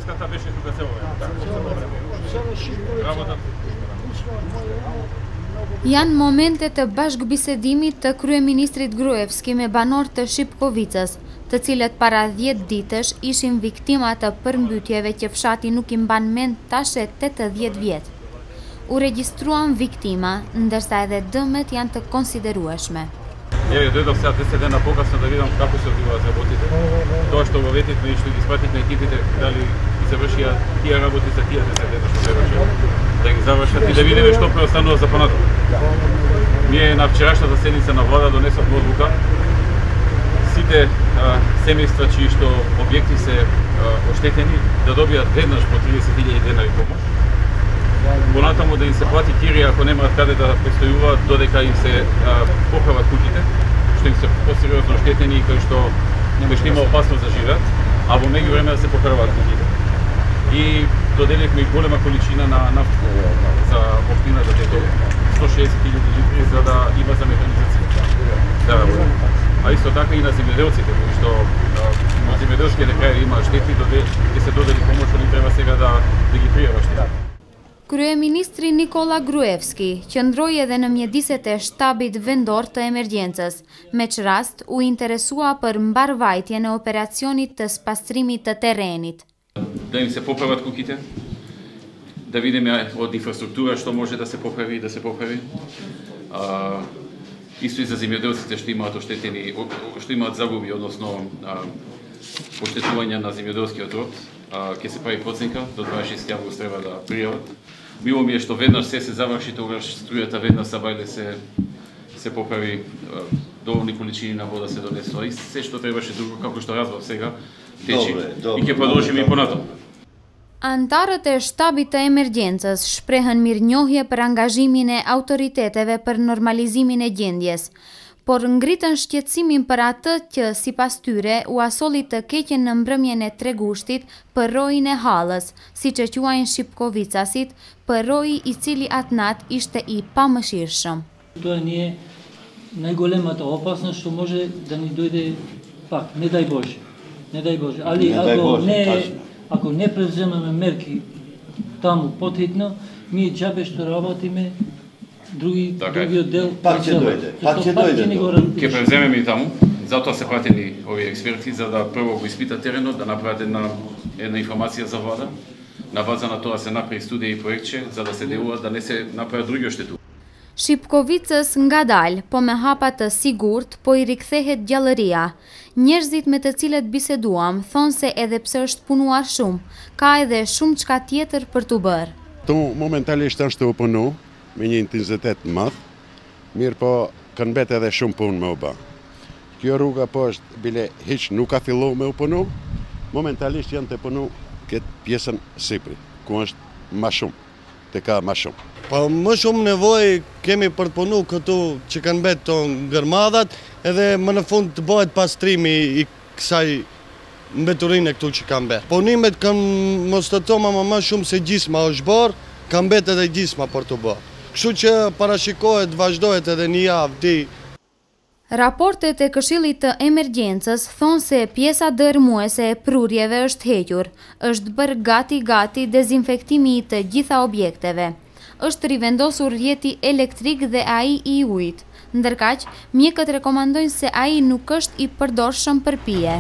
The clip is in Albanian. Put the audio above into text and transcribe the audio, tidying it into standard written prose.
врската беше тука цело време. Janë momentet të bashkëbisedimit të kryeministrit Gruevski me banorët të Shipkovicës, të cilët para 10 ditësh ishin viktima të përmbytjeve që fshati nuk i mban mend tash e 80 vjet. U regjistruan viktima, ndërsa edhe dëmet janë të konsiderueshme. Еве дојдов сега 10 дена покасно да видам како се одвиваат работите. Тоа што го ветивме и што ги испративме екипите, дали ги завршија тие работи за тие 10 дена што требаше да ги завршат и да видиме што преостанува за понатаму. Ние на вчерашната седница на влада донесовме одлука сите семејства чии што објекти се оштетени да добијат веднаш по 30.000 денари помош. Понатаму да им се плати кирија ако немаат каде да престојуваат додека им се поправат куќите, што им се посериозно оштетени и кои што ќе има опасност да живеат, а во меѓувреме да се поправат куќите. И доделивме и голема количина на нафта за општината, дето 160.000 литри за да има за механизација. Да работи. А исто така и на земјоделците, кои што на земјоделските крајеви има штети, ќе се додели помош, они треба сега да ги пријава штети. Kryeministri Nikola Gruevski qëndroi edhe në mjediset e shtabit vendor të emergjencës, me që rast u interesua për mbarvajtjen e operacionit të spastrimit të terrenit. Да им се поправат куќите, да видиме од инфраструктура што може да се поправи, Исто и за земјоделците што имаат оштетени, што имаат загуби, односно оштетување на земјоделскиот род, ќе се прави проценка, до 26 август треба да пријават. Било ми е што веднаш се заврши, тогаш струјата веднаш сабајле се поправи, доволни количини на вода се донесува и се што требаше друго, како што разбав сега, течи и ќе продолжиме и понатаму. Antarët e shtabit të emergjencës shprehen mirënjohje për angazhimin e autoriteteve për normalizimin e gjendjes, por ngritën shqetësimin për atë që sipas tyre u asolli të keqen në mbrëmjen e Tregushtit për rojin e Hallës, siç e quajnë shipkovicasit, për roji i cili atë natë ishte i pamëshirshëm. Тоа не е најголемата опасност што може да ни дојде пак, не дај Боже. Не дај Боже, али ако не превземеме мерки таму потребно, ние џабе што работиме, другиот дел пак ќе дојде. Ќе превземеме и таму, затоа се пратени овие експерти за да прво го испитат теренот, да направат една информација за влада. На база на тоа се направи студија и проектче за да се делува да не се направат други оштетувања. Shipkovicës ngadalë, po me hapa të sigurt, po i rikthehet gjallëria. Njerëzit me të cilët biseduam thonë se edhe pse është punuar shumë, ka edhe shumë çka tjetër për t'u bërë. Tu momentalisht është u punu me një intensitet të madh, mirë po kanë mbet edhe shumë punë me u bë. Kjo rruga po është bile hiç nuk ka filluar me u punu, momentalisht janë të punu këtë pjesën sipri, ku është më shumë, të ka më shumë. Po më shumë nevojë kemi për të punu këtu që kanë mbetë ngërmadhat, edhe më në fund të bëhet pastrimi i kësaj mbeturinë këtu që kanë mbetë. Punimet kanë mos të thoma më shumë se gjysma është bërë, kanë mbetë edhe gjysma për të bërë. Kështu që parashikohet, vazhdohet edhe një javë di. Raportet e Këshillit të Emergjencës thonë se pjesa dërmuese e prurjeve është hequr, është bërë gati dezinfektimi i të gjitha objekteve. Është rivendosur rrjeti elektrik dhe ai i ujit, ndërkaq mjekët rekomandojnë se ai nuk është i përdorshëm për pije.